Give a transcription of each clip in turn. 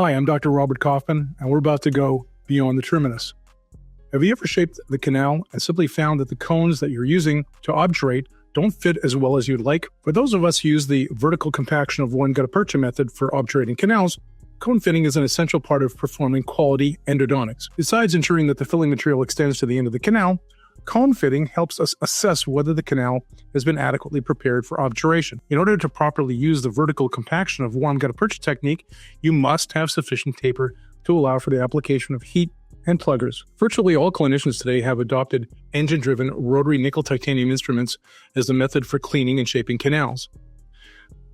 Hi, I'm Dr. Robert Kaufmann, and we're about to go beyond the terminus. Have you ever shaped the canal and simply found that the cones that you're using to obturate don't fit as well as you'd like? For those of us who use the vertical compaction of one Gutta Percha method for obturating canals, cone fitting is an essential part of performing quality endodontics. Besides ensuring that the filling material extends to the end of the canal, cone fitting helps us assess whether the canal has been adequately prepared for obturation. In order to properly use the vertical compaction of warm Gutta Percha technique, you must have sufficient taper to allow for the application of heat and pluggers. Virtually all clinicians today have adopted engine-driven rotary nickel titanium instruments as the method for cleaning and shaping canals.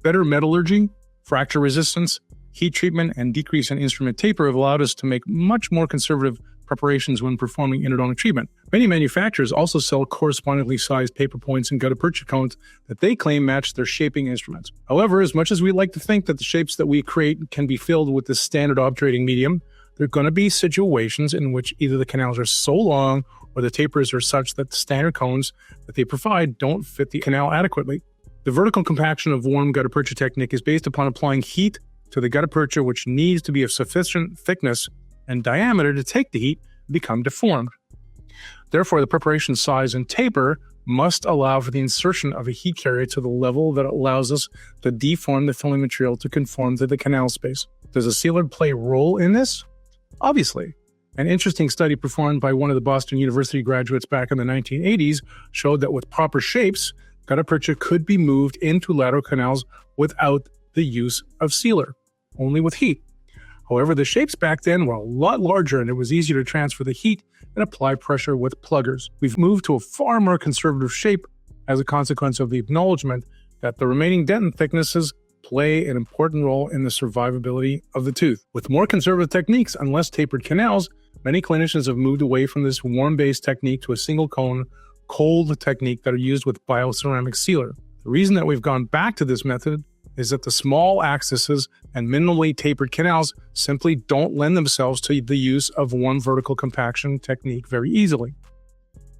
Better metallurgy, fracture resistance, heat treatment, and decrease in instrument taper have allowed us to make much more conservative preparations when performing endodontic treatment. Many manufacturers also sell correspondingly sized paper points and Gutta Percha cones that they claim match their shaping instruments. However, as much as we like to think that the shapes that we create can be filled with the standard obturating medium, there are going to be situations in which either the canals are so long or the tapers are such that the standard cones that they provide don't fit the canal adequately. The vertical compaction of warm Gutta Percha technique is based upon applying heat to the Gutta Percha, which needs to be of sufficient thickness and diameter to take the heat and become deformed. Therefore, the preparation size and taper must allow for the insertion of a heat carrier to the level that allows us to deform the filling material to conform to the canal space. Does a sealer play a role in this? Obviously. An interesting study performed by one of the Boston University graduates back in the 1980s showed that with proper shapes, Gutta Percha could be moved into lateral canals without the use of sealer, only with heat. However, the shapes back then were a lot larger and it was easier to transfer the heat and apply pressure with pluggers. We've moved to a far more conservative shape as a consequence of the acknowledgement that the remaining dentin thicknesses play an important role in the survivability of the tooth. With more conservative techniques and less tapered canals, many clinicians have moved away from this warm-based technique to a single cone, cold technique that are used with bioceramic sealer. The reason that we've gone back to this method is that the small axes and minimally tapered canals simply don't lend themselves to the use of one vertical compaction technique very easily.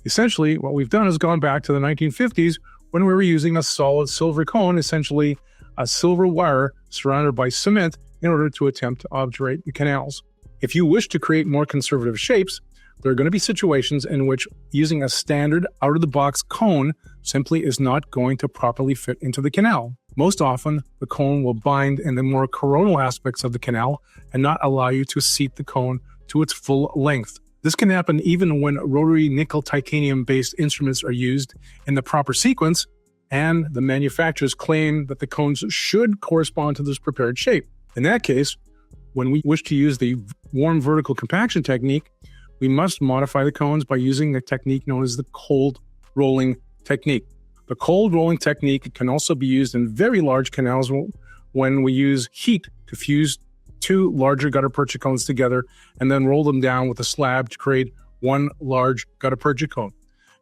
Essentially, what we've done is gone back to the 1950s when we were using a solid silver cone, essentially a silver wire surrounded by cement in order to attempt to obturate the canals. If you wish to create more conservative shapes, there are going to be situations in which using a standard out-of-the-box cone simply is not going to properly fit into the canal. Most often, the cone will bind in the more coronal aspects of the canal and not allow you to seat the cone to its full length. This can happen even when rotary nickel titanium-based instruments are used in the proper sequence, and the manufacturers claim that the cones should correspond to this prepared shape. In that case, when we wish to use the warm vertical compaction technique, we must modify the cones by using a technique known as the cold rolling technique. The cold rolling technique can also be used in very large canals when we use heat to fuse two larger Gutta Percha cones together and then roll them down with a slab to create one large Gutta Percha cone.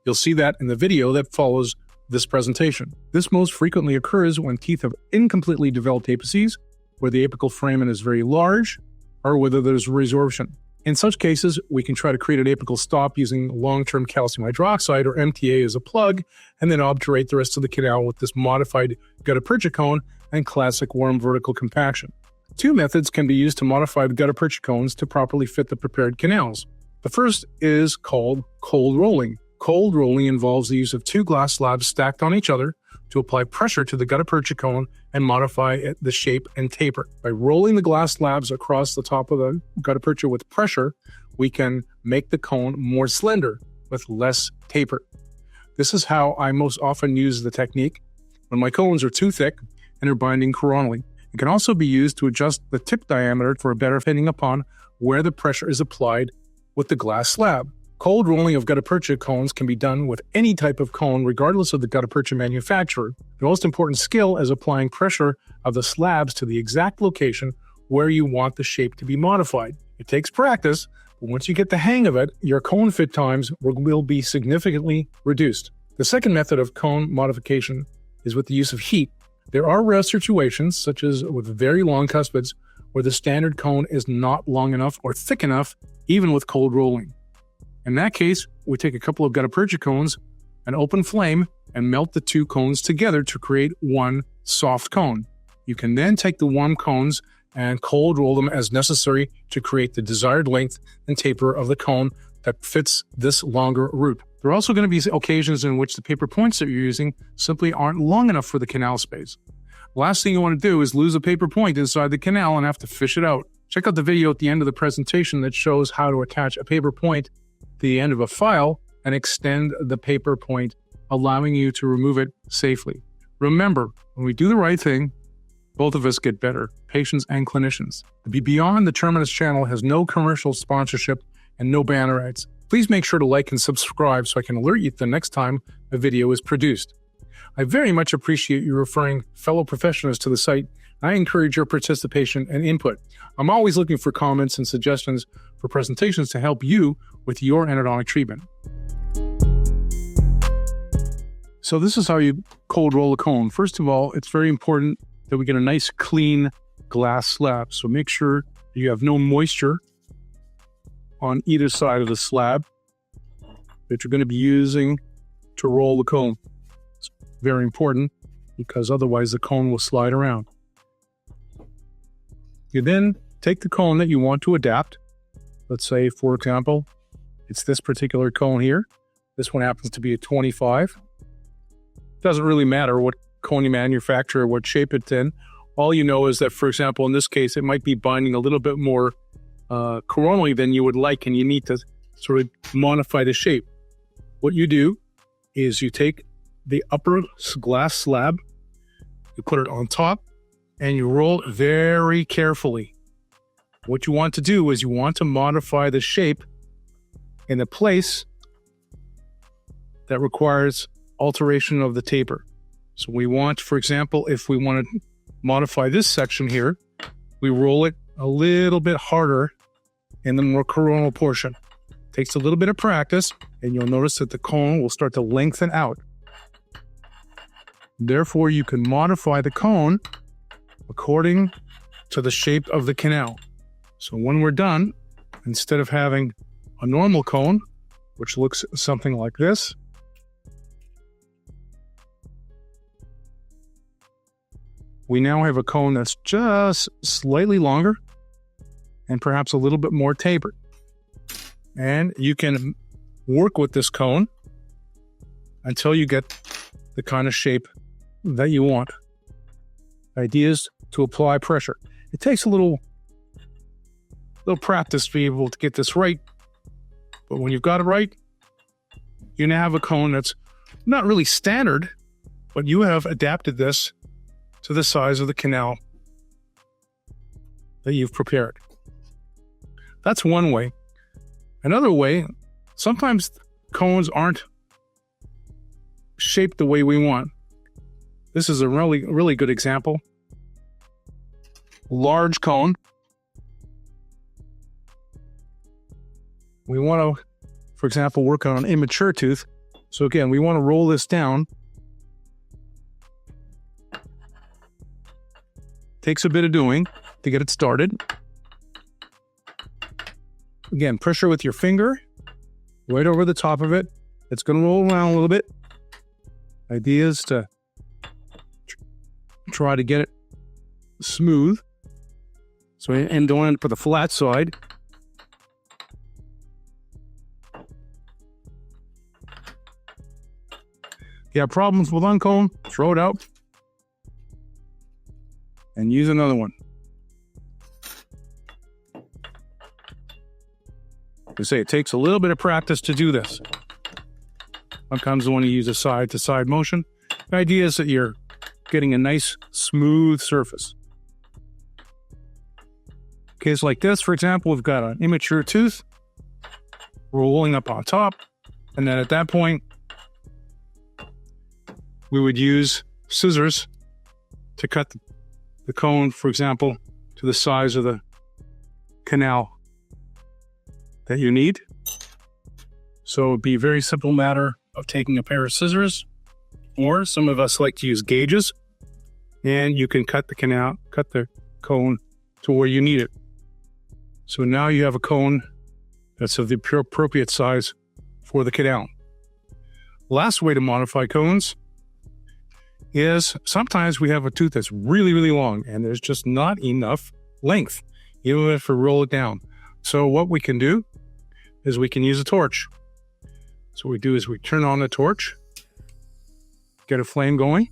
You'll see that in the video that follows this presentation. This most frequently occurs when teeth have incompletely developed apices, where the apical foramen is very large, or whether there's resorption. In such cases, we can try to create an apical stop using long-term calcium hydroxide, or MTA, as a plug, and then obturate the rest of the canal with this modified Gutta Percha cone and classic warm vertical compaction. Two methods can be used to modify the Gutta Percha cones to properly fit the prepared canals. The first is called cold rolling. Cold rolling involves the use of two glass slabs stacked on each other to apply pressure to the Gutta Percha cone and modify the shape and taper. By rolling the glass slabs across the top of the Gutta Percha with pressure, we can make the cone more slender with less taper. This is how I most often use the technique when my cones are too thick and are binding coronally. It can also be used to adjust the tip diameter for a better fitting upon where the pressure is applied with the glass slab. Cold rolling of Gutta Percha cones can be done with any type of cone regardless of the Gutta Percha manufacturer. The most important skill is applying pressure of the slabs to the exact location where you want the shape to be modified. It takes practice, but once you get the hang of it, your cone fit times will be significantly reduced. The second method of cone modification is with the use of heat. There are rare situations, such as with very long cuspids, where the standard cone is not long enough or thick enough, even with cold rolling. In that case, we take a couple of Gutta Percha cones, an open flame, and melt the two cones together to create one soft cone. You can then take the warm cones and cold roll them as necessary to create the desired length and taper of the cone that fits this longer route. There are also going to be occasions in which the paper points that you're using simply aren't long enough for the canal space. The last thing you want to do is lose a paper point inside the canal and have to fish it out. Check out the video at the end of the presentation that shows how to attach a paper point to the end of a file and extend the paper point, allowing you to remove it safely. Remember, when we do the right thing, both of us get better, patients and clinicians. The Beyond the Terminus channel has no commercial sponsorship and no banner ads. Please make sure to like and subscribe so I can alert you the next time a video is produced. I very much appreciate you referring fellow professionals to the site. I encourage your participation and input. I'm always looking for comments and suggestions for presentations to help you with your endodontic treatment. So this is how you cold roll a cone. First of all, it's very important that we get a nice clean glass slab. So make sure you have no moisture on either side of the slab that you're going to be using to roll the cone. It's very important because otherwise the cone will slide around. You then take the cone that you want to adapt. Let's say, for example, it's this particular cone here. This one happens to be a 25. Doesn't really matter what cone you manufacture or what shape it's in. All you know is that, for example, in this case, it might be binding a little bit more coronally than you would like, and you need to sort of modify the shape. What you do is you take the upper glass slab, you put it on top, and you roll it very carefully. What you want to do is you want to modify the shape in a place that requires alteration of the taper. So we want, for example, if we want to modify this section here, we roll it a little bit harder in the more coronal portion. Takes a little bit of practice, and you'll notice that the cone will start to lengthen out. Therefore, you can modify the cone according to the shape of the canal. So when we're done, instead of having a normal cone, which looks something like this, we now have a cone that's just slightly longer and perhaps a little bit more tapered. And you can work with this cone until you get the kind of shape that you want. The idea is to apply pressure. It takes a little practice to be able to get this right, but when you've got it right, you now have a cone that's not really standard, but you have adapted this to the size of the canal that you've prepared. That's one way. Another way, sometimes cones aren't shaped the way we want. This is a really good example. Large cone. We want to, for example, work on an immature tooth. So again, we want to roll this down. Takes a bit of doing to get it started. Again, pressure with your finger right over the top of it. It's going to roll around a little bit. Idea is to try to get it smooth. So, and don't end up with the flat side. If you have problems with one cone, throw it out and use another one. I say it takes a little bit of practice to do this. Sometimes you want to use a side-to-side motion. The idea is that you're getting a nice, smooth surface. Case like this, for example, we've got an immature tooth rolling up on top, and then at that point, we would use scissors to cut the cone, for example, to the size of the canal that you need. So it would be a very simple matter of taking a pair of scissors, or some of us like to use gauges, and you can cut the cone to where you need it. So now you have a cone that's of the appropriate size for the canal. Last way to modify cones is sometimes we have a tooth that's really, really long, and there's just not enough length, even if we roll it down. So what we can do is we can use a torch. So what we do is we turn on the torch, get a flame going,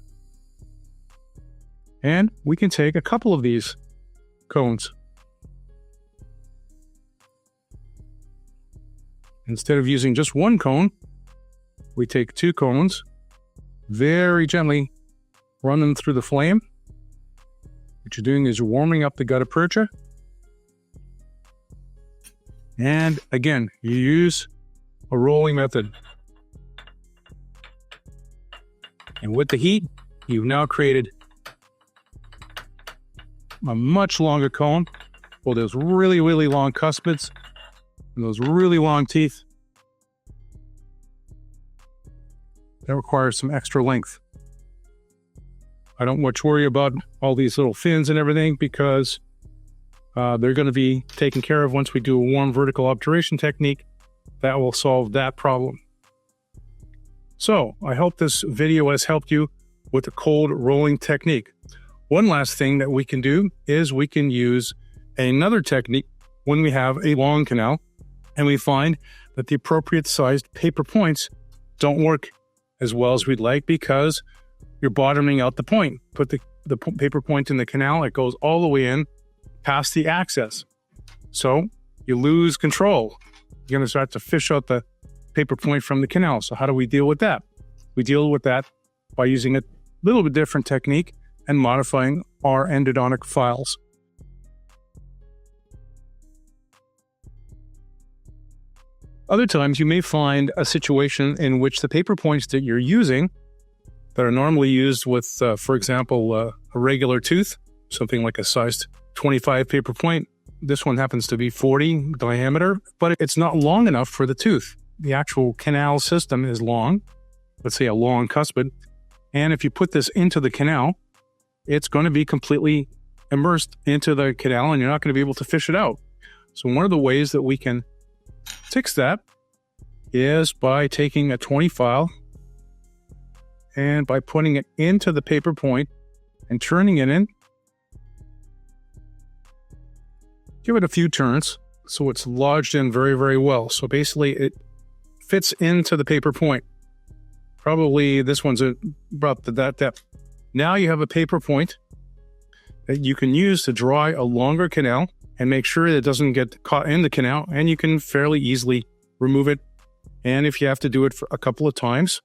and we can take a couple of these cones. Instead of using just one cone, we take 2 cones, very gently run them through the flame. What you're doing is you're warming up the Gutta Percha. And again, you use a rolling method. And with the heat, you've now created a much longer cone for those really, really long cuspids and those really long teeth. That requires some extra length. I don't much worry about all these little fins and everything because they're going to be taken care of once we do a warm vertical obturation technique. That will solve that problem. So I hope this video has helped you with the cold rolling technique. One last thing that we can do is we can use another technique when we have a long canal and we find that the appropriate sized paper points don't work as well as we'd like because you're bottoming out the point. Put the paper point in the canal, it goes all the way in past the access. So you lose control. You're going to start to fish out the paper point from the canal. So how do we deal with that? We deal with that by using a little bit different technique and modifying our endodontic files. Other times you may find a situation in which the paper points that you're using that are normally used with, for example, a regular tooth, something like a size 25 paper point. This one happens to be 40 diameter, but it's not long enough for the tooth. The actual canal system is long, let's say a long cuspid. And if you put this into the canal, it's going to be completely immersed into the canal and you're not going to be able to fish it out. So one of the ways that we can fix that is by taking a 20 file and by putting it into the paper point and turning it in. Give it a few turns so it's lodged in very, very well. So basically it fits into the paper point. Probably this one's about that depth. Now you have a paper point that you can use to dry a longer canal and make sure that it doesn't get caught in the canal, and you can fairly easily remove it. And if you have to do it for a couple of times,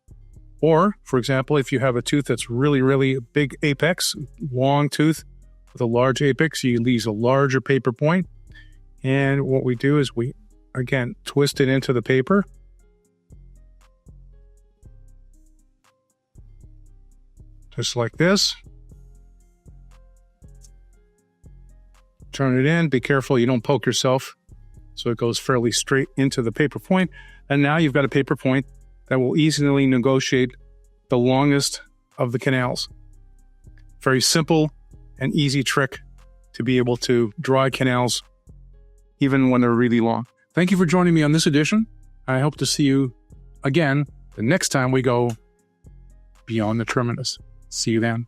or for example, if you have a tooth that's really, really big apex, long tooth with a large apex, you use a larger paper point. And what we do is we, again, twist it into the paper. Just like this. Turn it in. Be careful you don't poke yourself. So it goes fairly straight into the paper point. And now you've got a paper point that will easily negotiate the longest of the canals. Very simple and easy trick to be able to dry canals even when they're really long. Thank you for joining me on this edition. I hope to see you again the next time we go beyond the terminus. See you then.